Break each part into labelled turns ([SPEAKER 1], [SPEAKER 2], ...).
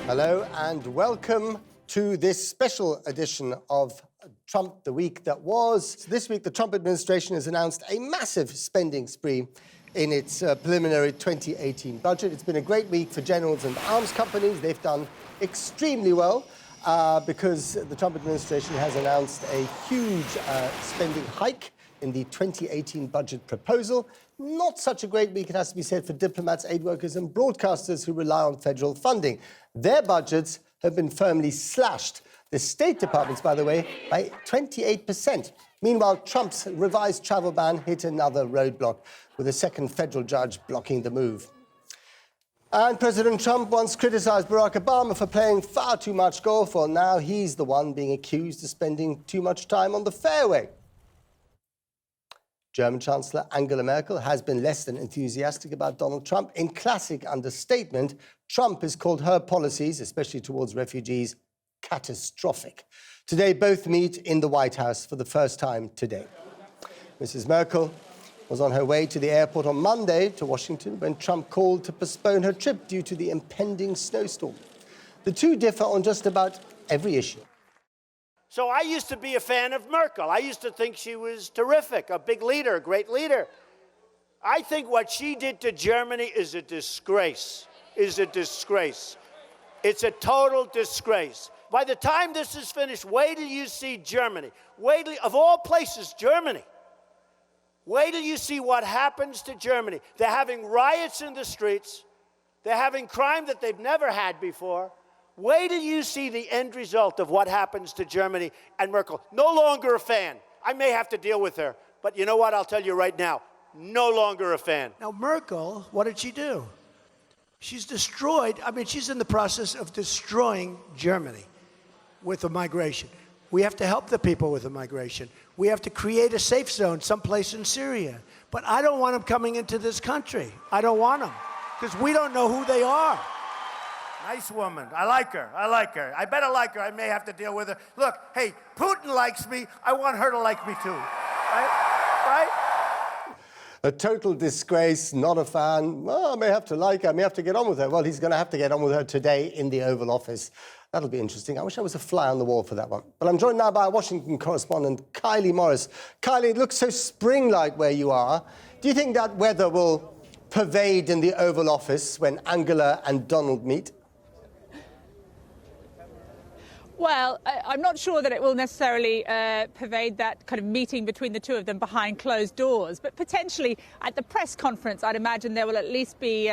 [SPEAKER 1] Hello and welcome to this special edition of Trump the Week that was. This week, the Trump administration has announced a massive spending spree in its preliminary 2018 budget. It's been a great week for generals and arms companies. They've done extremely well because the Trump administration has announced a huge spending hike in the 2018 budget proposal. Not such a great week, it has to be said, for diplomats, aid workers and broadcasters who rely on federal funding. Their budgets have been firmly slashed. The State Department's, by the way, by 28%. Meanwhile, Trump's revised travel ban hit another roadblock, with a second federal judge blocking the move. And President Trump once criticized Barack Obama for playing far too much golf. Well, now he's the one being accused of spending too much time on the fairway. German Chancellor Angela Merkel has been less than enthusiastic about Donald Trump. In classic understatement, Trump has called her policies, especially towards refugees, catastrophic. Today, both meet in the White House for the first time today. Mrs. Merkel was on her way to the airport on Monday to Washington when Trump called to postpone her trip due to the impending snowstorm. The two differ on just about every issue.
[SPEAKER 2] So I used to be a fan of Merkel. I used to think she was terrific, a big leader, a great leader. I think what she did to Germany is a disgrace, It's a total disgrace. By the time this is finished, wait till you see Germany. Wait till, of all places, Germany. Wait till you see what happens to Germany. They're having riots in the streets. They're having crime that they've never had before. Wait till you see the end result of what happens to Germany and Merkel. No longer a fan. I may have to deal with her. But you know what? I'll tell you right now. No longer a fan.
[SPEAKER 3] Now, Merkel, what did she do? She's destroyed, she's in the process of destroying Germany with the migration. We have to help the people with the migration. We have to create a safe zone someplace in Syria. But I don't want them coming into this country. I don't want them, because we don't know who they are.
[SPEAKER 2] Nice woman. I like her. I better like her. I may have to deal with her. Look, hey, Putin likes me. I want her to like me too. Right?
[SPEAKER 1] A total disgrace, not a fan. Well, I may have to like her, I may have to get on with her. Well, he's going to have to get on with her today in the Oval Office. That'll be interesting. I wish I was a fly on the wall for that one. But I'm joined now by our Washington correspondent, Kylie Morris. Kylie, it looks so spring-like where you are. Do you think that weather will pervade in the Oval Office when Angela and Donald meet?
[SPEAKER 4] Well, I'm not sure that it will necessarily pervade that kind of meeting between the two of them behind closed doors, but potentially at the press conference, I'd imagine there will at least be,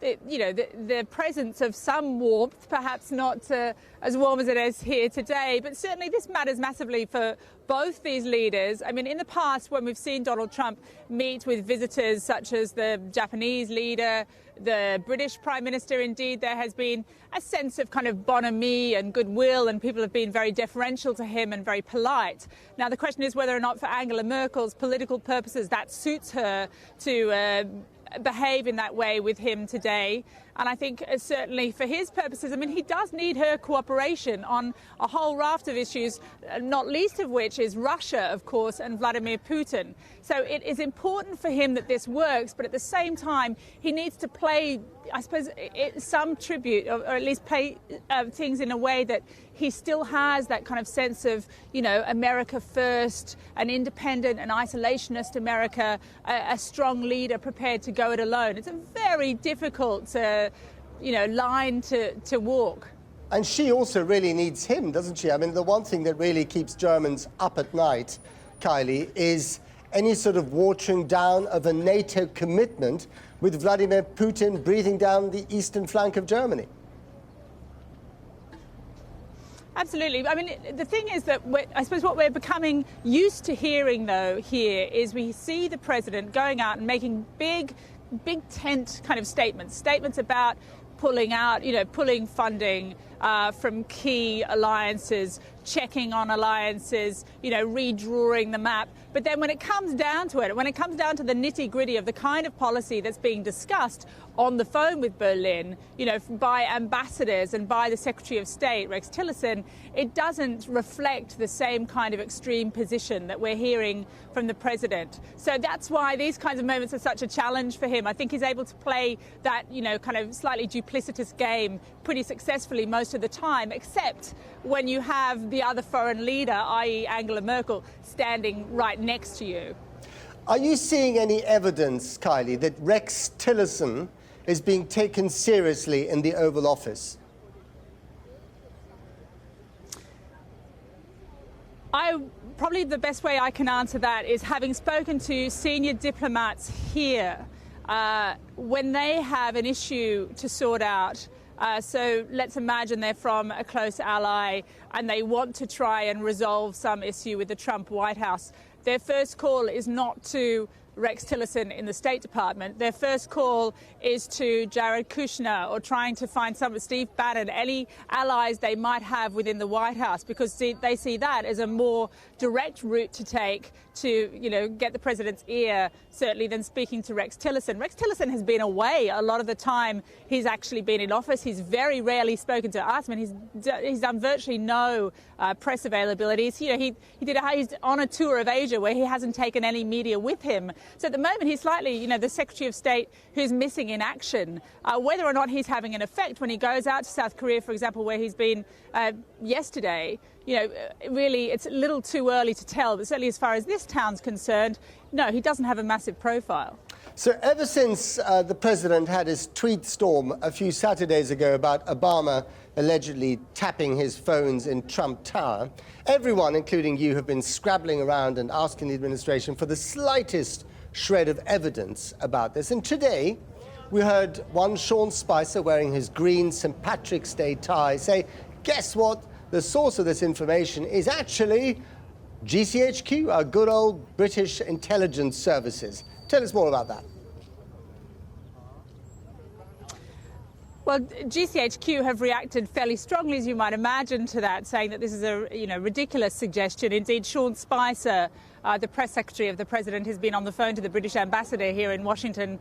[SPEAKER 4] the presence of some warmth, perhaps not as warm as it is here today, but certainly this matters massively for both these leaders. I mean, in the past, when we've seen Donald Trump meet with visitors such as the Japanese leader, the British Prime Minister, indeed, there has been a sense of kind of bonhomie and goodwill, and people have been very deferential to him and very polite. Now, the question is whether or not for Angela Merkel's political purposes that suits her to behave in that way with him today. And I think certainly for his purposes, I mean, he does need her cooperation on a whole raft of issues, not least of which is Russia, of course, and Vladimir Putin. So it is important for him that this works, but at the same time, he needs to play, I suppose, some tribute, or at least play things in a way that he still has that kind of sense of, America first, an independent and isolationist America, a strong leader prepared to go it alone. It's a very difficult line to walk.
[SPEAKER 1] And she also really needs him, doesn't she? I mean, the one thing that really keeps Germans up at night, Kylie, is any sort of watering down of a NATO commitment with Vladimir Putin breathing down the eastern flank of Germany.
[SPEAKER 4] Absolutely. I mean, the thing is that I suppose what we're becoming used to hearing, though, here is we see the president going out and making big tent kind of statements about pulling out, pulling funding from key alliances, checking on alliances, redrawing the map. But then when it comes down to it, when it comes down to the nitty-gritty of the kind of policy that's being discussed on the phone with Berlin, by ambassadors and by the Secretary of State, Rex Tillerson, it doesn't reflect the same kind of extreme position that we're hearing from the president. So that's why these kinds of moments are such a challenge for him. I think he's able to play that, kind of slightly duplicitous game pretty successfully most of the time, except when you have the other foreign leader, i.e. Angela Merkel, standing right next to you.
[SPEAKER 1] Are you seeing any evidence, Kylie, that Rex Tillerson is being taken seriously in the Oval Office?
[SPEAKER 4] Probably the best way I can answer that is having spoken to senior diplomats here, when they have an issue to sort out. So let's imagine they're from a close ally and they want to try and resolve some issue with the Trump White House. Their first call is not to Rex Tillerson in the State Department. Their first call is to Jared Kushner or trying to find some Steve Bannon, any allies they might have within the White House, because they see that as a more direct route to take to, get the president's ear, certainly, than speaking to Rex Tillerson. Rex Tillerson has been away a lot of the time he's actually been in office. He's very rarely spoken to us. I mean, he's done virtually no press availabilities. He's on a tour of Asia where he hasn't taken any media with him. So at the moment, he's slightly, the Secretary of State who's missing in action. Whether or not he's having an effect when he goes out to South Korea, for example, where he's been yesterday, really, it's a little too early to tell. But certainly as far as this town's concerned, no, he doesn't have a massive profile.
[SPEAKER 1] So ever since the president had his tweet storm a few Saturdays ago about Obama allegedly tapping his phones in Trump Tower, everyone, including you, have been scrabbling around and asking the administration for the slightest shred of evidence about this. And today, we heard one Sean Spicer wearing his green St. Patrick's Day tie say, guess what? The source of this information is actually GCHQ, our good old British intelligence services. Tell us more about that.
[SPEAKER 4] Well, GCHQ have reacted fairly strongly, as you might imagine, to that, saying that this is a ridiculous suggestion. Indeed, Sean Spicer, the press secretary of the president, has been on the phone to the British ambassador here in Washington,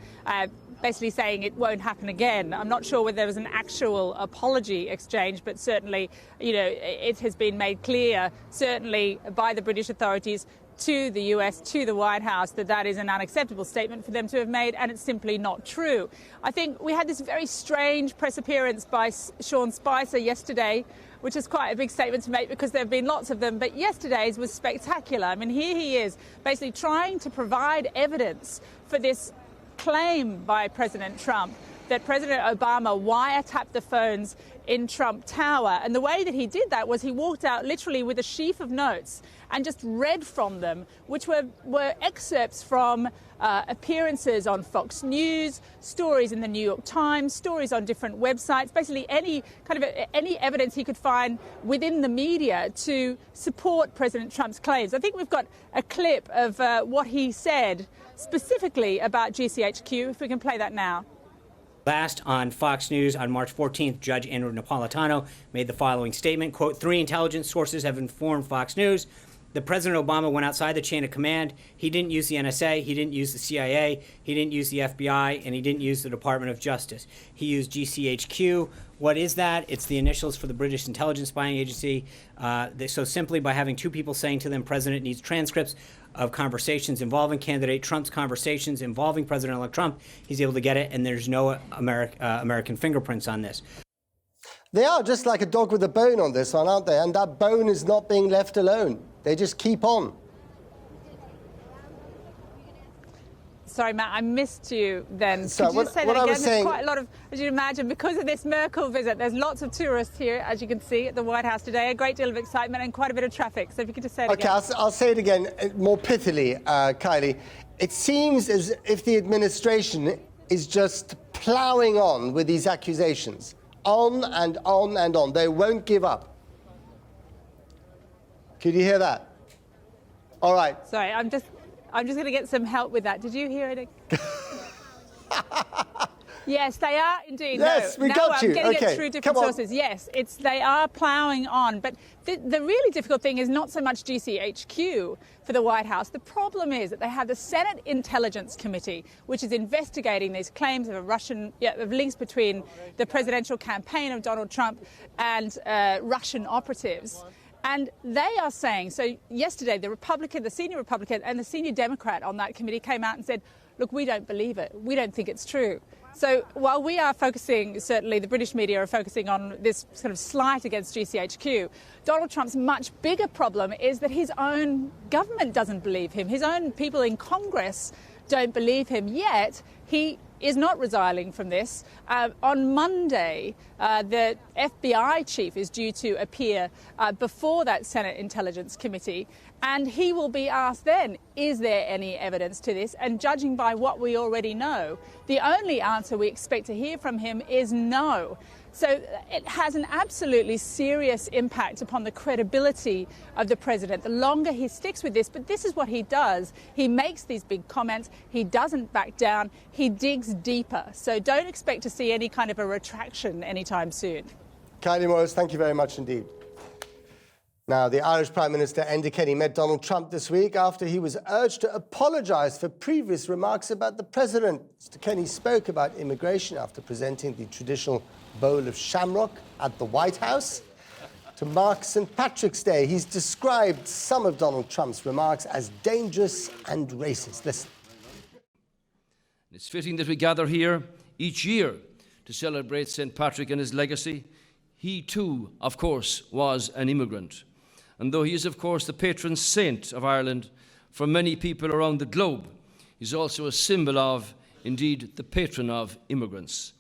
[SPEAKER 4] basically saying it won't happen again. I'm not sure whether there was an actual apology exchange, but certainly, it has been made clear, certainly by the British authorities, to the US, to the White House, that is an unacceptable statement for them to have made, and it's simply not true. I think we had this very strange press appearance by Sean Spicer yesterday, which is quite a big statement to make because there have been lots of them, but yesterday's was spectacular. I mean, here he is basically trying to provide evidence for this claim by President Trump that President Obama wiretapped the phones in Trump Tower. And the way that he did that was he walked out literally with a sheaf of notes and just read from them, which were excerpts from appearances on Fox News, stories in the New York Times, stories on different websites, basically any evidence he could find within the media to support President Trump's claims. I think we've got a clip of what he said specifically about GCHQ, if we can play that now.
[SPEAKER 5] Last on Fox News on March 14th, Judge Andrew Napolitano made the following statement, quote, 3 intelligence sources have informed Fox News that President Obama went outside the chain of command. He didn't use the NSA, he didn't use the CIA, he didn't use the FBI, and he didn't use the Department of Justice. He used GCHQ. What is that? It's the initials for the British intelligence spying agency. So simply by having 2 people saying to them, President needs transcripts of conversations involving candidate Trump's conversations involving President-elect Trump, he's able to get it, and there's no American fingerprints on this.
[SPEAKER 1] They are just like a dog with a bone on this one, aren't they? And that bone is not being left alone. They just keep on.
[SPEAKER 4] Sorry, Matt, I missed you then.
[SPEAKER 1] So
[SPEAKER 4] Could you say that again?
[SPEAKER 1] There's
[SPEAKER 4] quite a lot of, as you imagine, because of this Merkel visit, there's lots of tourists here, as you can see, at the White House today. A great deal of excitement and quite a bit of traffic. So if you could just say it again.
[SPEAKER 1] Okay, I'll say it again more pithily, Kylie. It seems as if the administration is just ploughing on with these accusations. On and on and on. They won't give up. Could you hear that? All right.
[SPEAKER 4] Sorry, I'm just going to get some help with that. Did you hear it? Yes, they are indeed.
[SPEAKER 1] Yes,
[SPEAKER 4] no,
[SPEAKER 1] we
[SPEAKER 4] no,
[SPEAKER 1] got
[SPEAKER 4] I'm
[SPEAKER 1] you.
[SPEAKER 4] getting
[SPEAKER 1] Okay,
[SPEAKER 4] it through different
[SPEAKER 1] come on.
[SPEAKER 4] sources. Yes, they are ploughing on. But the really difficult thing is not so much GCHQ for the White House. The problem is that they have the Senate Intelligence Committee, which is investigating these claims of of links between the presidential campaign of Donald Trump and Russian operatives. And they are saying, so yesterday the senior Republican and the senior Democrat on that committee came out and said, look, we don't believe it. We don't think it's true. So while we are focusing, certainly the British media are focusing on this sort of slight against GCHQ, Donald Trump's much bigger problem is that his own government doesn't believe him. His own people in Congress don't believe him, yet he is not resigning from this. On Monday, the FBI chief is due to appear before that Senate Intelligence Committee, and he will be asked then, is there any evidence to this? And judging by what we already know, the only answer we expect to hear from him is no. So it has an absolutely serious impact upon the credibility of the president. The longer he sticks with this, but this is what he does. He makes these big comments. He doesn't back down. He digs deeper. So don't expect to see any kind of a retraction anytime soon.
[SPEAKER 1] Kylie Morris, thank you very much indeed. Now, the Irish Prime Minister Enda Kenny met Donald Trump this week after he was urged to apologise for previous remarks about the president. Mr. Kenny spoke about immigration after presenting the traditional bowl of shamrock at the White House. To mark St. Patrick's Day, he's described some of Donald Trump's remarks as dangerous and racist. Listen.
[SPEAKER 6] It's fitting that we gather here each year to celebrate St. Patrick and his legacy. He too, of course, was an immigrant. And though he is, of course, the patron saint of Ireland for many people around the globe, he's also a symbol of, indeed, the patron of immigrants.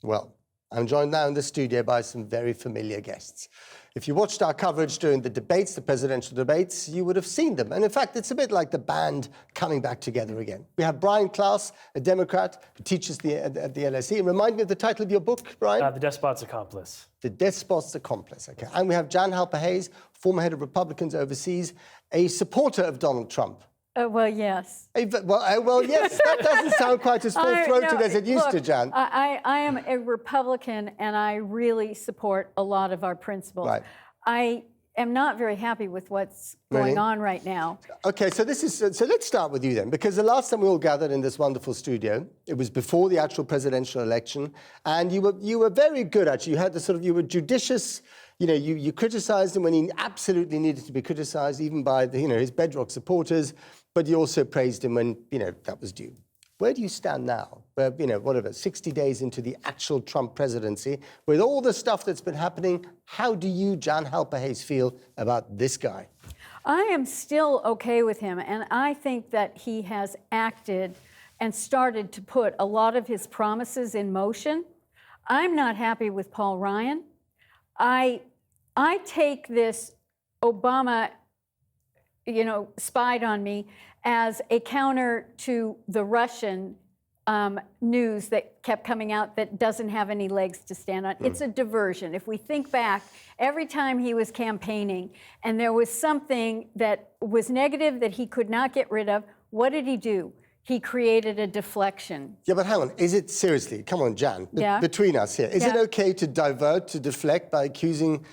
[SPEAKER 1] Well, I'm joined now in the studio by some very familiar guests. If you watched our coverage during the debates, the presidential debates, you would have seen them. And in fact, it's a bit like the band coming back together again. We have Brian Klaas, a Democrat who teaches at the LSE. And remind me of the title of your book, Brian?
[SPEAKER 7] The Despot's Accomplice.
[SPEAKER 1] The Despot's Accomplice, okay. And we have Jan Halper-Hayes, former head of Republicans overseas, a supporter of Donald Trump.
[SPEAKER 8] Well, yes.
[SPEAKER 1] Well, yes, that doesn't sound quite as full-throated as it used to, Jan.
[SPEAKER 8] I am a Republican, and I really support a lot of our principles.
[SPEAKER 1] Right.
[SPEAKER 8] I am not very happy with what's going on right now.
[SPEAKER 1] Okay, so let's start with you then, because the last time we all gathered in this wonderful studio, it was before the actual presidential election, and you were very good, actually. You were judicious. You know, you criticized him when he absolutely needed to be criticized, even by his bedrock supporters, but you also praised him when, that was due. Where do you stand now? 60 days into the actual Trump presidency, with all the stuff that's been happening, how do you, Jan Halper-Hayes, feel about this guy?
[SPEAKER 8] I am still okay with him, and I think that he has acted and started to put a lot of his promises in motion. I'm not happy with Paul Ryan. I take this Obama, spied on me as a counter to the Russian news that kept coming out that doesn't have any legs to stand on. It's a diversion. If we think back, every time he was campaigning and there was something that was negative that he could not get rid of, what did he do? He created a deflection.
[SPEAKER 1] Yeah, but hang on. Is it seriously? Come on, Jan. Between us here, is it okay to divert, to deflect by accusing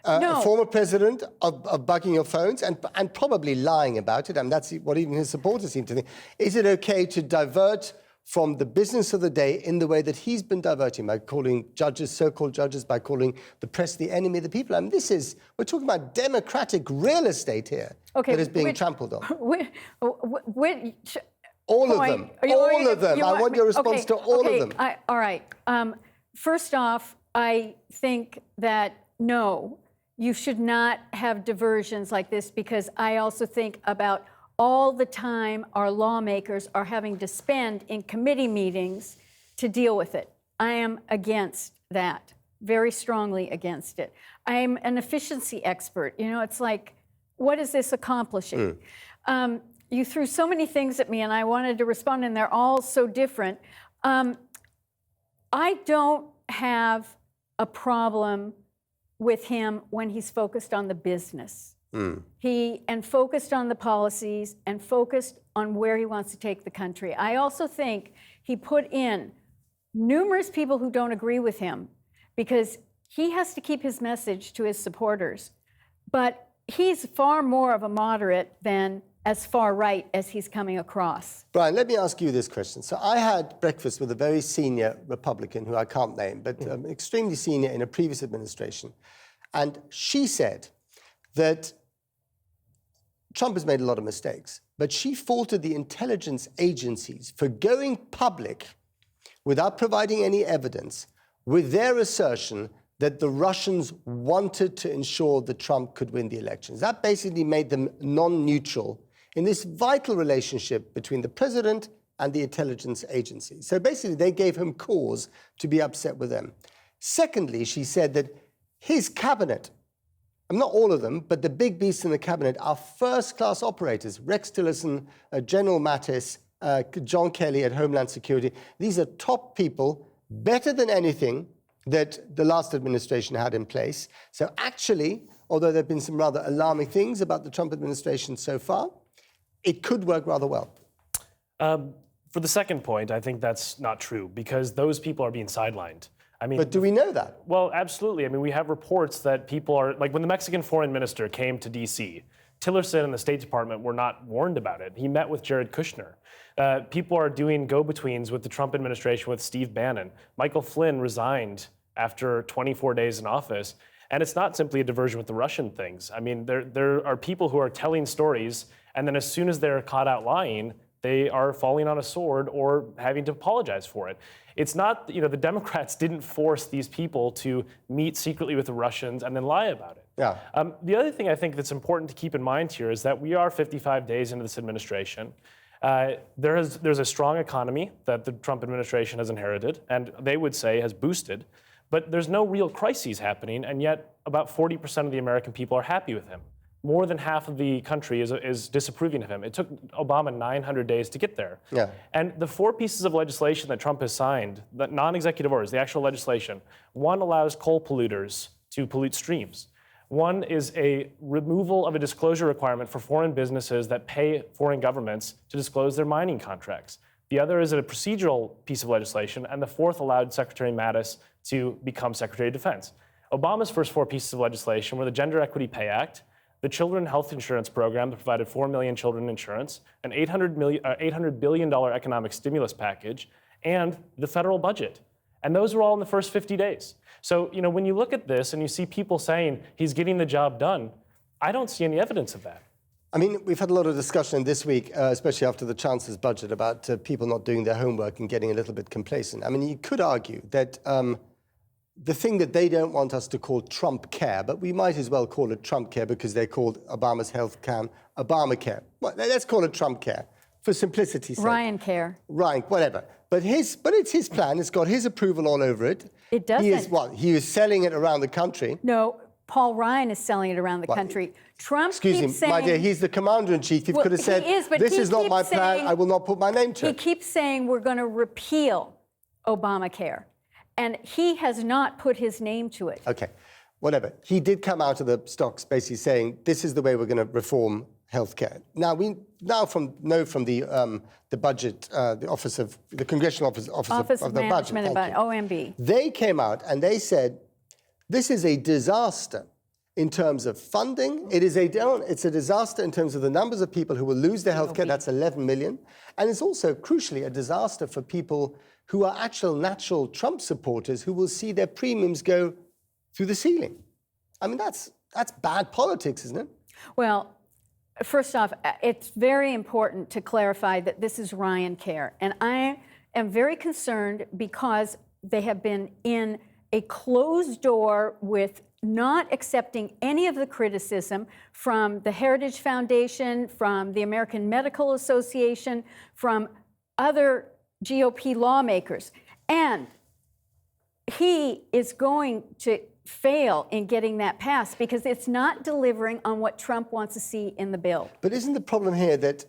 [SPEAKER 1] a former president of bugging your phones and probably lying about it? And that's what even his supporters seem to think. Is it okay to divert from the business of the day in the way that he's been diverting by calling judges, so-called judges, by calling the press the enemy of the people? I mean, we're talking about democratic real estate here that is being trampled on. All of them. All of them. I want your response to all of them.
[SPEAKER 8] All right. First off, I think that, no, you should not have diversions like this, because I also think about all the time our lawmakers are having to spend in committee meetings to deal with it. I am against that, very strongly against it. I'm an efficiency expert. It's like, what is this accomplishing? You threw so many things at me, and I wanted to respond, and they're all so different. I don't have a problem with him when he's focused on the business. And focused on the policies and focused on where he wants to take the country. I also think he put in numerous people who don't agree with him because he has to keep his message to his supporters. But he's far more of a moderate than as far right as he's coming across.
[SPEAKER 1] Brian, let me ask you this question. So I had breakfast with a very senior Republican who I can't name, but extremely senior in a previous administration. And she said that Trump has made a lot of mistakes, but she faulted the intelligence agencies for going public without providing any evidence with their assertion that the Russians wanted to ensure that Trump could win the elections. That basically made them non-neutral in this vital relationship between the president and the intelligence agencies. So basically, they gave him cause to be upset with them. Secondly, she said that his cabinet, not all of them, but the big beasts in the cabinet are first-class operators. Rex Tillerson, General Mattis, John Kelly at Homeland Security. These are top people, better than anything that the last administration had in place. So actually, although there have been some rather alarming things about the Trump administration so far, it could work rather well.
[SPEAKER 7] For the second point, I think that's not true because those people are being sidelined. I mean,
[SPEAKER 1] but do we know that?
[SPEAKER 7] Well, absolutely. I mean, we have reports that people are, like when the Mexican foreign minister came to D.C., Tillerson and the State Department were not warned about it. He met with Jared Kushner. People are doing go-betweens with the Trump administration with Steve Bannon. Michael Flynn resigned after 24 days in office. And it's not simply a diversion with the Russian things. I mean, there are people who are telling stories, and then as soon as they're caught out lying, they are falling on a sword or having to apologize for it. It's not, the Democrats didn't force these people to meet secretly with the Russians and then lie about it.
[SPEAKER 1] Yeah.
[SPEAKER 7] The other thing I think that's important to keep in mind here is that we are 55 days into this administration. There's a strong economy that the Trump administration has inherited, and they would say has boosted, but there's no real crises happening, and yet about 40% of the American people are happy with him. More than half of the country is disapproving of him. It took Obama 900 days to get there.
[SPEAKER 1] Yeah.
[SPEAKER 7] And the 4 pieces of legislation that Trump has signed, the non-executive orders, the actual legislation, one allows coal polluters to pollute streams. One is a removal of a disclosure requirement for foreign businesses that pay foreign governments to disclose their mining contracts. The other is a procedural piece of legislation, and the fourth allowed Secretary Mattis to become Secretary of Defense. Obama's first 4 pieces of legislation were the Gender Equity Pay Act, the Children Health Insurance Program that provided 4 million children insurance, an $800 billion economic stimulus package, and the federal budget. And those were all in the first 50 days. So, when you look at this and you see people saying he's getting the job done, I don't see any evidence of that.
[SPEAKER 1] I mean, we've had a lot of discussion this week, especially after the Chancellor's budget, about people not doing their homework and getting a little bit complacent. I mean, you could argue that the thing that they don't want us to call Trump Care, but we might as well call it Trump Care because they called Obama's health plan Obamacare. Well, let's call it Trump Care for simplicity's sake.
[SPEAKER 8] Ryan Care.
[SPEAKER 1] Ryan, whatever. But it's his plan. It's got his approval all over it.
[SPEAKER 8] It doesn't.
[SPEAKER 1] He is selling it around the country.
[SPEAKER 8] No, Paul Ryan is selling it around the country. Trump
[SPEAKER 1] Excuse
[SPEAKER 8] keeps
[SPEAKER 1] me,
[SPEAKER 8] saying,
[SPEAKER 1] my dear, he's the commander-in-chief. He could have said, this is not my plan, I will not put my name to it.
[SPEAKER 8] He keeps saying we're going to repeal Obamacare. And he has not put his name to it.
[SPEAKER 1] Okay, whatever. He did come out of the stocks basically saying, this is the way we're going to reform healthcare. Now, we know from the budget, the office of the Congressional Office of the Budget,
[SPEAKER 8] OMB.
[SPEAKER 1] They came out and they said, this is a disaster in terms of funding. It's a disaster in terms of the numbers of people who will lose their healthcare. That's 11 million. And it's also, crucially, a disaster for people who are actual natural Trump supporters who will see their premiums go through the ceiling. I mean, that's bad politics, isn't it?
[SPEAKER 8] Well, first off, it's very important to clarify that this is Ryan Care. And I am very concerned because they have been in a closed door with not accepting any of the criticism from the Heritage Foundation, from the American Medical Association, from other GOP lawmakers. And he is going to fail in getting that passed because it's not delivering on what Trump wants to see in the bill.
[SPEAKER 1] But isn't the problem here that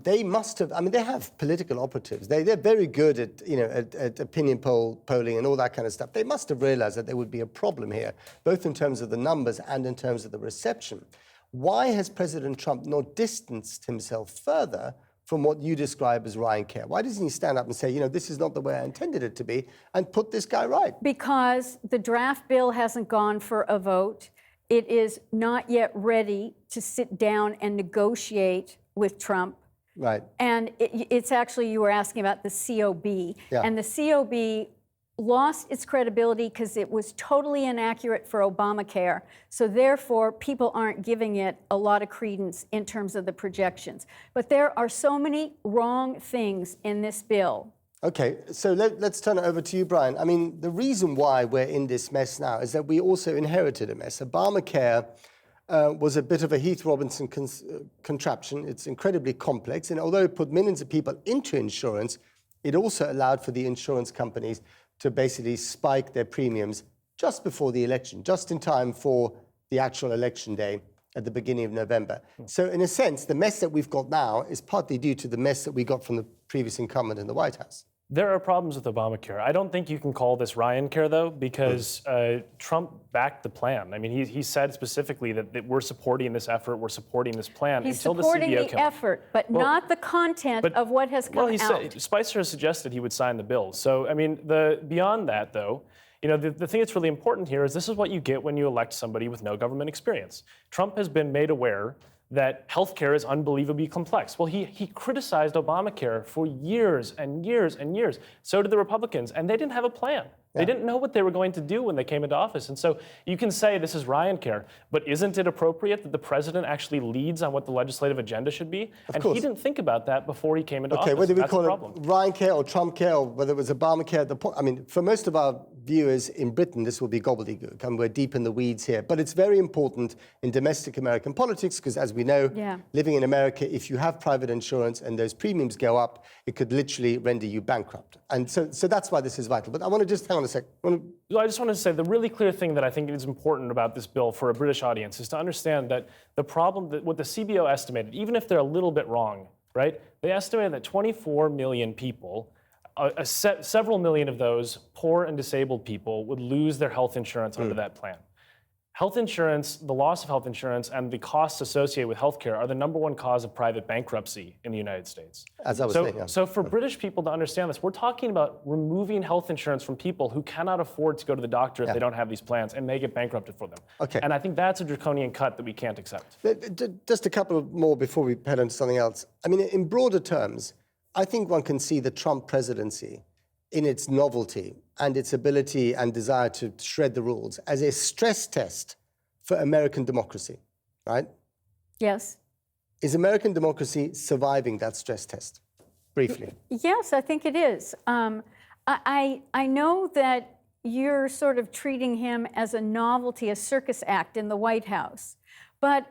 [SPEAKER 1] they must have, I mean, they have political operatives. They're very good at opinion polling and all that kind of stuff. They must have realized that there would be a problem here, both in terms of the numbers and in terms of the reception. Why has President Trump not distanced himself further from what you describe as Ryan Care? Why doesn't he stand up and say, this is not the way I intended it to be, and put this guy right?
[SPEAKER 8] Because the draft bill hasn't gone for a vote. It is not yet ready to sit down and negotiate with Trump.
[SPEAKER 1] Right.
[SPEAKER 8] And it's actually, you were asking about the COB.
[SPEAKER 1] Yeah.
[SPEAKER 8] And the COB lost its credibility because it was totally inaccurate for Obamacare. So therefore, people aren't giving it a lot of credence in terms of the projections. But there are so many wrong things in this bill.
[SPEAKER 1] Okay, so let's turn it over to you, Brian. I mean, the reason why we're in this mess now is that we also inherited a mess. Obamacare was a bit of a Heath Robinson contraption. It's incredibly complex, and although it put millions of people into insurance, it also allowed for the insurance companies to basically spike their premiums just before the election, just in time for the actual election day at the beginning of November. So in a sense, the mess that we've got now is partly due to the mess that we got from the previous incumbent in the White House.
[SPEAKER 7] There are problems with Obamacare. I don't think you can call this Ryan Care, though, because Trump backed the plan. I mean, he said specifically that we're supporting this effort, we're supporting this plan.
[SPEAKER 8] He's
[SPEAKER 7] until
[SPEAKER 8] supporting
[SPEAKER 7] the
[SPEAKER 8] the effort, but not the content of what has come out.
[SPEAKER 7] Spicer has suggested he would sign the bill. So, I mean, beyond that, though, the thing that's really important here is this is what you get when you elect somebody with no government experience. Trump has been made aware that healthcare is unbelievably complex. Well, he criticized Obamacare for years and years and years. So did the Republicans, and they didn't have a plan. They didn't know what they were going to do when they came into office. And so you can say this is Ryan Care, but isn't it appropriate that the president actually leads on what the legislative agenda should be?
[SPEAKER 1] Of course.
[SPEAKER 7] He didn't think about that before he came into office.
[SPEAKER 1] Okay, whether we
[SPEAKER 7] That's
[SPEAKER 1] call
[SPEAKER 7] the
[SPEAKER 1] it
[SPEAKER 7] problem.
[SPEAKER 1] Ryan Care or Trump Care, or whether it was Obamacare, I mean, for most of our viewers in Britain, this will be gobbledygook, and we're deep in the weeds here. But it's very important in domestic American politics because, as we know, living in America, if you have private insurance and those premiums go up, it could literally render you bankrupt. And so that's why this is vital. But I want to just hang on a sec.
[SPEAKER 7] I just want to say the really clear thing that I think is important about this bill for a British audience is to understand that the problem, that what the CBO estimated, even if they're a little bit wrong, right? They estimated that 24 million people, several million of those poor and disabled people, would lose their health insurance under that plan. Health insurance, the loss of health insurance, and the costs associated with healthcare are the #1 cause of private bankruptcy in the United States.
[SPEAKER 1] As I was saying.
[SPEAKER 7] So for British people to understand this, we're talking about removing health insurance from people who cannot afford to go to the doctor if they don't have these plans, and they get bankrupted for them.
[SPEAKER 1] Okay.
[SPEAKER 7] And I think that's a draconian cut that we can't accept.
[SPEAKER 1] Just a couple more before we head on to something else. I mean, in broader terms, I think one can see the Trump presidency in its novelty and its ability and desire to shred the rules as a stress test for American democracy, right?
[SPEAKER 8] Yes.
[SPEAKER 1] Is American democracy surviving that stress test? Briefly.
[SPEAKER 8] Yes, I think it is. I know that you're sort of treating him as a novelty, a circus act in the White House, but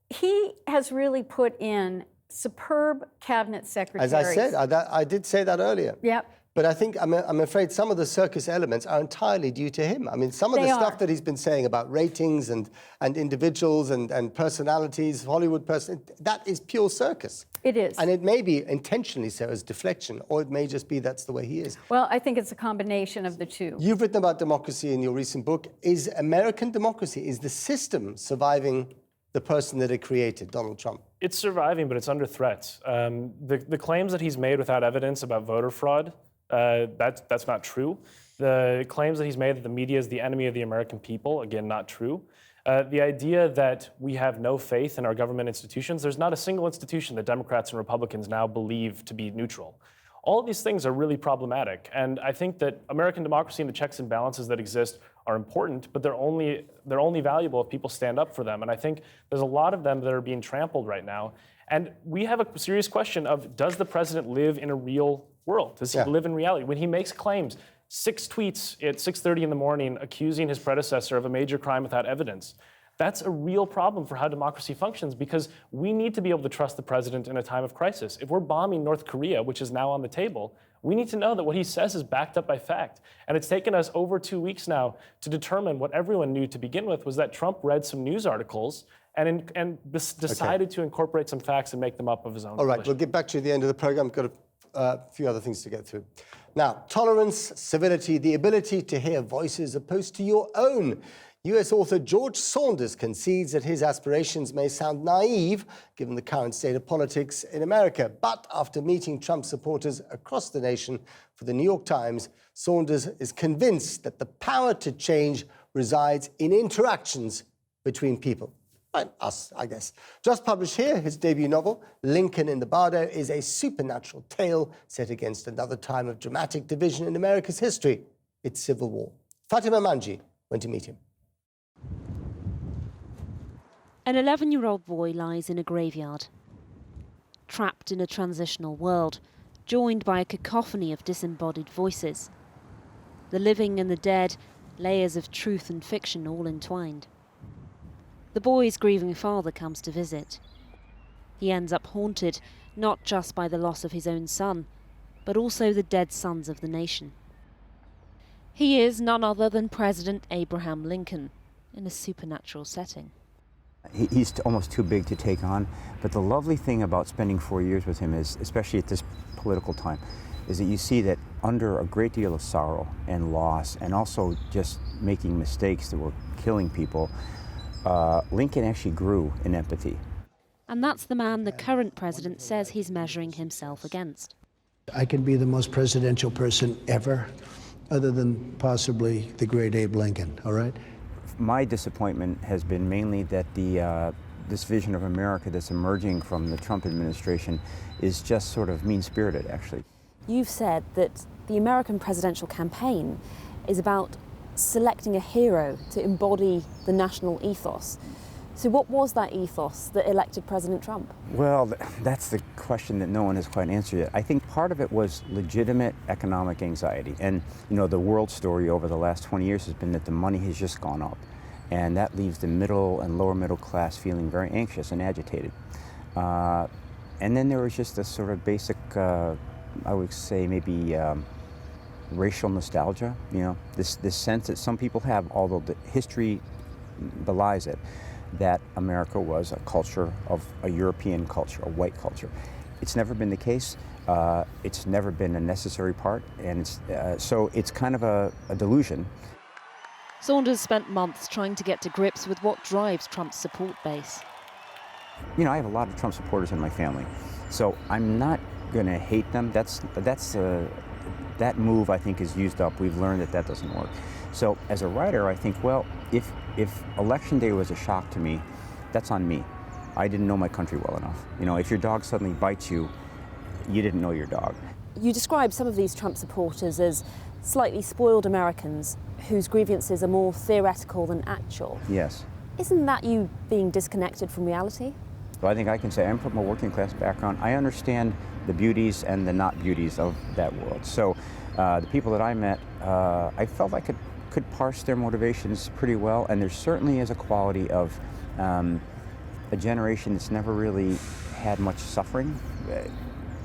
[SPEAKER 8] he has really put in superb cabinet secretaries.
[SPEAKER 1] As I said, I did say that earlier.
[SPEAKER 8] Yep.
[SPEAKER 1] But I think, I'm afraid some of the circus elements are entirely due to him. I mean, some of the stuff that he's been saying about ratings and individuals and personalities, Hollywood person, that is pure circus.
[SPEAKER 8] It is.
[SPEAKER 1] And it may be intentionally so as deflection, or it may just be that's the way he is.
[SPEAKER 8] Well, I think it's a combination of the two.
[SPEAKER 1] You've written about democracy in your recent book. Is American democracy, is the system surviving the person that it created, Donald Trump?
[SPEAKER 7] It's surviving, but it's under threat. The claims that he's made without evidence about voter fraud, that's not true. The claims that he's made that the media is the enemy of the American people, again, not true. The idea that we have no faith in our government institutions, there's not a single institution that Democrats and Republicans now believe to be neutral. All of these things are really problematic, and I think that American democracy and the checks and balances that exist are important, but they're only valuable if people stand up for them, and I think there's a lot of them that are being trampled right now. And we have a serious question of, does the president live in a real world? Does he live in reality? When he makes claims, 6 tweets at 6:30 in the morning accusing his predecessor of a major crime without evidence, that's a real problem for how democracy functions, because we need to be able to trust the president in a time of crisis. If we're bombing North Korea, which is now on the table, we need to know that what he says is backed up by fact. And it's taken us over 2 weeks now to determine what everyone knew to begin with, was that Trump read some news articles and decided to incorporate some facts and make them up of his own
[SPEAKER 1] All right,
[SPEAKER 7] volition.
[SPEAKER 1] we'll get back to you at the end of the program. We've got a few other things to get through. Now, tolerance, civility, the ability to hear voices opposed to your own. US author George Saunders concedes that his aspirations may sound naive given the current state of politics in America. But after meeting Trump supporters across the nation for the New York Times, Saunders is convinced that the power to change resides in interactions between people. Like us, I guess. Just published here, his debut novel, Lincoln in the Bardo, is a supernatural tale set against another time of dramatic division in America's history, its Civil War. Fatima Manji went to meet him.
[SPEAKER 9] An 11-year-old boy lies in a graveyard, trapped in a transitional world, joined by a cacophony of disembodied voices. The living and the dead, layers of truth and fiction all entwined. The boy's grieving father comes to visit. He ends up haunted, not just by the loss of his own son, but also the dead sons of the nation. He is none other than President Abraham Lincoln, in a supernatural setting.
[SPEAKER 10] He's almost too big to take on, but the lovely thing about spending 4 years with him is, especially at this political time, is that you see that under a great deal of sorrow and loss, and also just making mistakes that were killing people, Lincoln actually grew in empathy.
[SPEAKER 9] And that's the man the current president says he's measuring himself against.
[SPEAKER 3] I can be the most presidential person ever, other than possibly the great Abe Lincoln, all right?
[SPEAKER 10] My disappointment has been mainly that this vision of America that's emerging from the Trump administration is just sort of mean-spirited, actually.
[SPEAKER 9] You've said that the American presidential campaign is about selecting a hero to embody the national ethos. So what was that ethos that elected President Trump?
[SPEAKER 10] Well, that's the question that no one has quite answered yet. I think part of it was legitimate economic anxiety. And, you know, the world story over the last 20 years has been that the money has just gone up. And that leaves the middle and lower middle class feeling very anxious and agitated. And then there was just this sort of basic, I would say maybe racial nostalgia, you know, this sense that some people have, although the history belies it, that America was a culture of a European culture, a white culture. It's never been the case. It's never been a necessary part, and so it's kind of a delusion.
[SPEAKER 9] Saunders spent months trying to get to grips with what drives Trump's support base.
[SPEAKER 10] You know, I have a lot of Trump supporters in my family, so I'm not going to hate them. That move, I think, is used up. We've learned that doesn't work. So as a writer, I think, well, if Election Day was a shock to me, that's on me. I didn't know my country well enough. You know, if your dog suddenly bites you, you didn't know your dog.
[SPEAKER 9] You describe some of these Trump supporters as slightly spoiled Americans whose grievances are more theoretical than actual.
[SPEAKER 10] Yes.
[SPEAKER 9] Isn't that you being disconnected from reality?
[SPEAKER 10] Well, I think I can say I'm from a working class background. I understand the beauties and the not beauties of that world. So the people that I met, I felt I could parse their motivations pretty well, and there certainly is a quality of a generation that's never really had much suffering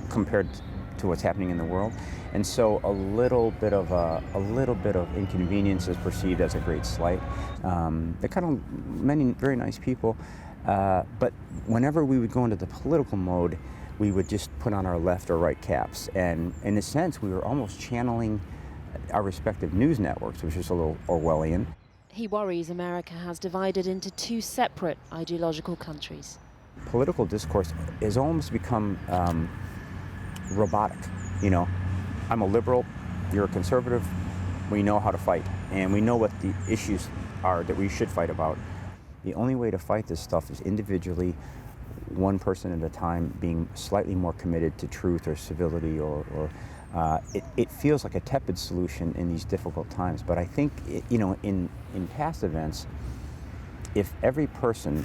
[SPEAKER 10] compared to what's happening in the world, and so a little bit of inconvenience is perceived as a great slight. They're kind of many very nice people, but whenever we would go into the political mode, we would just put on our left or right caps, and in a sense, we were almost channeling our respective news networks, which is a little Orwellian.
[SPEAKER 9] He worries America has divided into two separate ideological countries.
[SPEAKER 10] Political discourse has almost become robotic. You know, I'm a liberal, you're a conservative, we know how to fight, and we know what the issues are that we should fight about. The only way to fight this stuff is individually, one person at a time, being slightly more committed to truth or civility, or it feels like a tepid solution in these difficult times. But I think, you know, in past events, if every person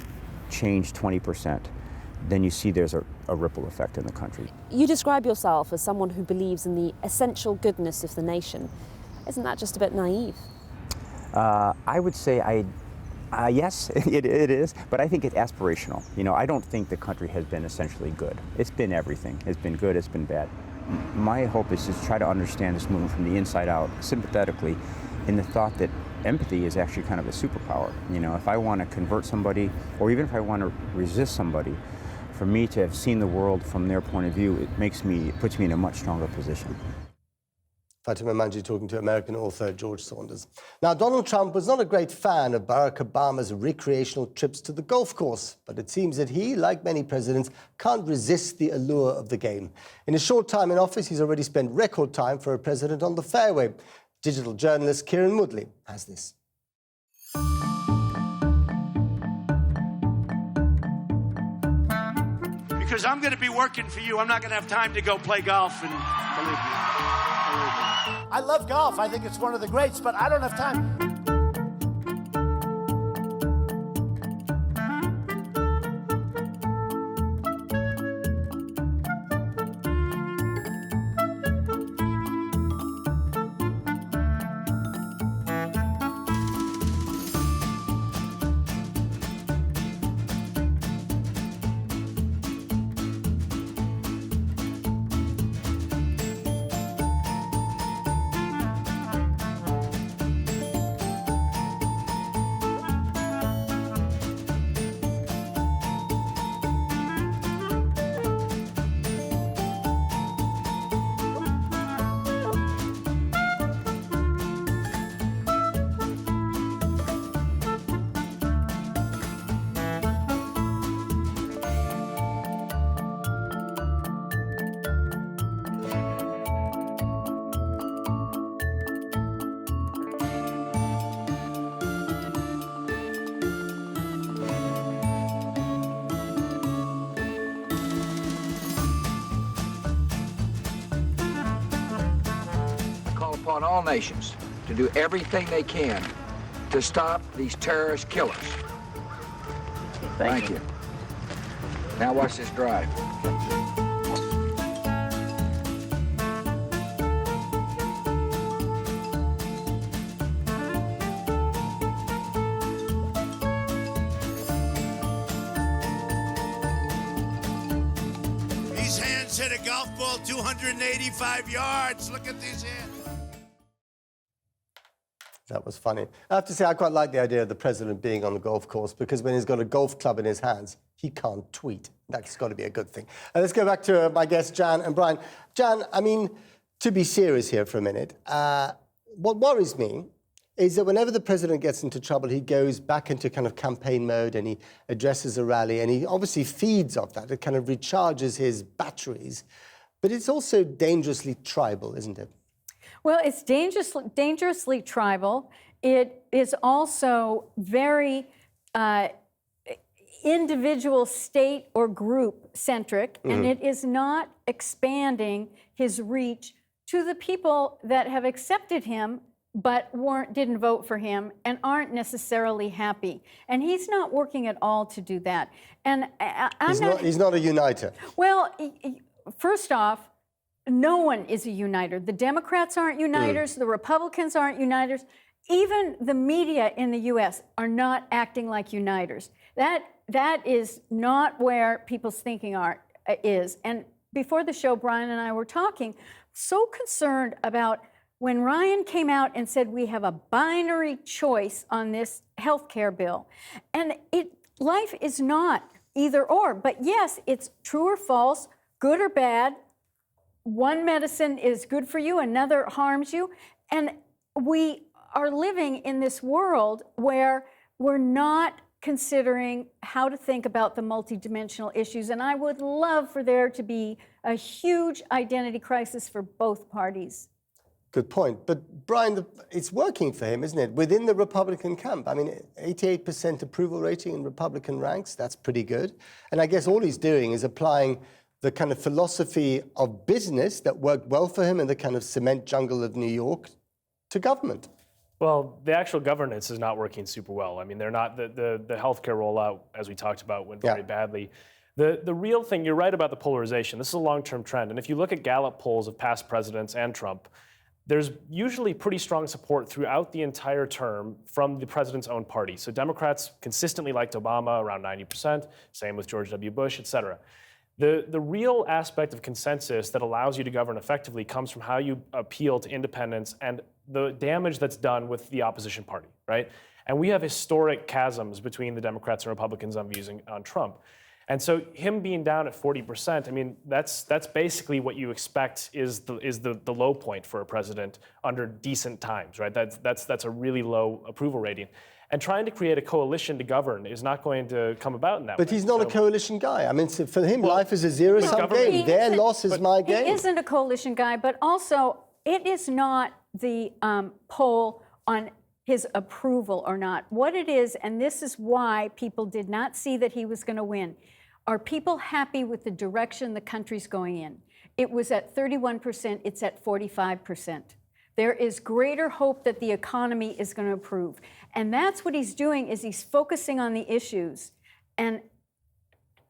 [SPEAKER 10] changed 20%, then you see there's a ripple effect in the country.
[SPEAKER 9] You describe yourself as someone who believes in the essential goodness of the nation. Isn't that just a bit naive?
[SPEAKER 10] I would say yes, it is, but I think it's aspirational. You know, I don't think the country has been essentially good. It's been everything. It's been good, it's been bad. My hope is to try to understand this movement from the inside out, sympathetically, in the thought that empathy is actually kind of a superpower. You know, if I want to convert somebody, or even if I want to resist somebody, for me to have seen the world from their point of view, it puts me in a much stronger position.
[SPEAKER 1] Fatima Manji talking to American author George Saunders. Now, Donald Trump was not a great fan of Barack Obama's recreational trips to the golf course, but it seems that he, like many presidents, can't resist the allure of the game. In his short time in office, he's already spent record time for a president on the fairway. Digital journalist Kieran Woodley has this.
[SPEAKER 2] Because I'm going to be working for you, I'm not going to have time to go play golf, and believe me. I love golf. I think it's one of the greats, but I don't have time.
[SPEAKER 11] Upon all nations to do everything they can to stop these terrorist killers. Thank you. Now watch this drive.
[SPEAKER 2] These hands hit a golf ball 285 yards. Look at these hands.
[SPEAKER 1] That was funny. I have to say, I quite like the idea of the president being on the golf course, because when he's got a golf club in his hands, he can't tweet. That's got to be a good thing. Let's go back to my guests, Jan and Brian. Jan, I mean, to be serious here for a minute, what worries me is that whenever the president gets into trouble, he goes back into kind of campaign mode and he addresses a rally, and he obviously feeds off that. It kind of recharges his batteries. But it's also dangerously tribal, isn't it?
[SPEAKER 8] Well, it's dangerously tribal. It is also very individual, state, or group centric, and it is not expanding his reach to the people that have accepted him but didn't vote for him and aren't necessarily happy. And he's not working at all to do that. And
[SPEAKER 1] He's not a uniter.
[SPEAKER 8] Well, first off, no one is a uniter. The Democrats aren't uniters. The Republicans aren't uniters. Even the media in the U.S. are not acting like uniters. That is not where people's thinking is. And before the show, Brian and I were talking, so concerned about when Ryan came out and said we have a binary choice on this health care bill. And life is not either or. But yes, it's true or false, good or bad. One medicine is good for you, another harms you. And we are living in this world where we're not considering how to think about the multidimensional issues. And I would love for there to be a huge identity crisis for both parties.
[SPEAKER 1] Good point. But Brian, it's working for him, isn't it? Within the Republican camp. I mean, 88% approval rating in Republican ranks, that's pretty good. And I guess all he's doing is applying the kind of philosophy of business that worked well for him in the kind of cement jungle of New York to government.
[SPEAKER 7] Well, the actual governance is not working super well. I mean, they're not the healthcare rollout, as we talked about, went very badly. The real thing, you're right about the polarization. This is a long-term trend. And if you look at Gallup polls of past presidents and Trump, there's usually pretty strong support throughout the entire term from the president's own party. So Democrats consistently liked Obama, around 90%, same with George W. Bush, et cetera. The real aspect of consensus that allows you to govern effectively comes from how you appeal to independents and the damage that's done with the opposition party, right? And we have historic chasms between the Democrats and Republicans on views on Trump. And so him being down at 40%, I mean, that's basically what you expect is the low point for a president under decent times, right? That's a really low approval rating. And trying to create a coalition to govern is not going to come about in that way.
[SPEAKER 1] But he's not a coalition guy. I mean, for him, life is a zero-sum game. Their loss is my game.
[SPEAKER 8] He isn't a coalition guy, but also it is not the poll on his approval or not. What it is, and this is why people did not see that he was going to win, are people happy with the direction the country's going in? It was at 31%, it's at 45%. There is greater hope that the economy is going to improve. And that's what he's doing, is he's focusing on the issues. And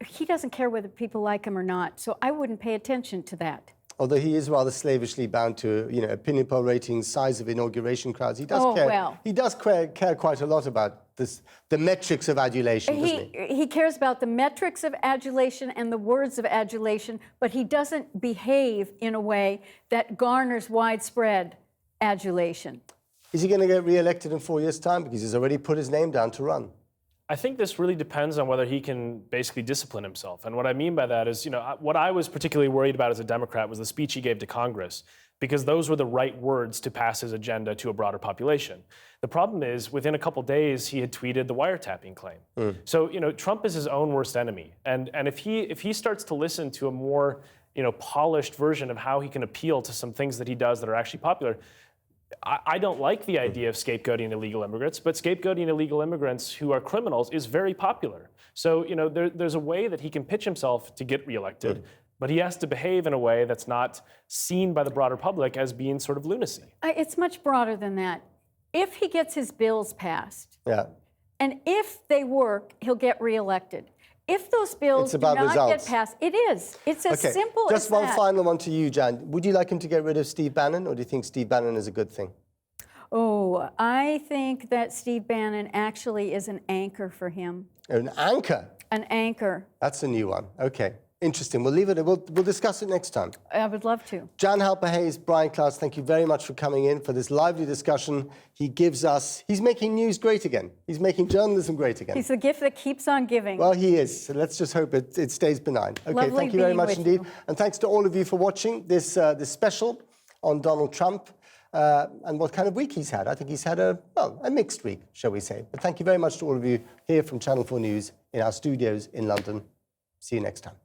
[SPEAKER 8] he doesn't care whether people like him or not. So I wouldn't pay attention to that.
[SPEAKER 1] Although he is rather slavishly bound to, opinion poll ratings, size of inauguration crowds. He does care.
[SPEAKER 8] Well.
[SPEAKER 1] He does care quite a lot about this, the metrics of adulation, doesn't he?
[SPEAKER 8] He cares about the metrics of adulation and the words of adulation, but he doesn't behave in a way that garners widespread adulation.
[SPEAKER 1] Is he going to get re-elected in 4 years' time? Because he's already put his name down to run.
[SPEAKER 7] I think this really depends on whether he can basically discipline himself. And what I mean by that is, what I was particularly worried about as a Democrat was the speech he gave to Congress, because those were the right words to pass his agenda to a broader population. The problem is, within a couple days, he had tweeted the wiretapping claim. So, Trump is his own worst enemy. And if he starts to listen to a more, polished version of how he can appeal to some things that he does that are actually popular, I don't like the idea of scapegoating illegal immigrants, but scapegoating illegal immigrants who are criminals is very popular. So, there's a way that he can pitch himself to get reelected, but he has to behave in a way that's not seen by the broader public as being sort of lunacy.
[SPEAKER 8] It's much broader than that. If he gets his bills passed, and if they work, he'll get reelected. If those bills do not get passed, it is. It's as simple as that.
[SPEAKER 1] Just one final one to you, Jan. Would you like him to get rid of Steve Bannon, or do you think Steve Bannon is a good thing?
[SPEAKER 8] Oh, I think that Steve Bannon actually is an anchor for him.
[SPEAKER 1] An anchor?
[SPEAKER 8] An anchor.
[SPEAKER 1] That's a new one. Okay. Interesting. We'll leave it. We'll discuss it next time.
[SPEAKER 8] I would love to.
[SPEAKER 1] Jan Halper-Hayes, Brian Klaus, thank you very much for coming in for this lively discussion. He's making news great again. He's making journalism great again.
[SPEAKER 8] He's the gift that keeps on giving.
[SPEAKER 1] Well, he is. So let's just hope it stays benign. Okay,
[SPEAKER 8] Lovely
[SPEAKER 1] thank you very much indeed.
[SPEAKER 8] You.
[SPEAKER 1] And thanks to all of you for watching this special on Donald Trump and what kind of week he's had. I think he's had a mixed week, shall we say. But thank you very much to all of you here from Channel 4 News in our studios in London. See you next time.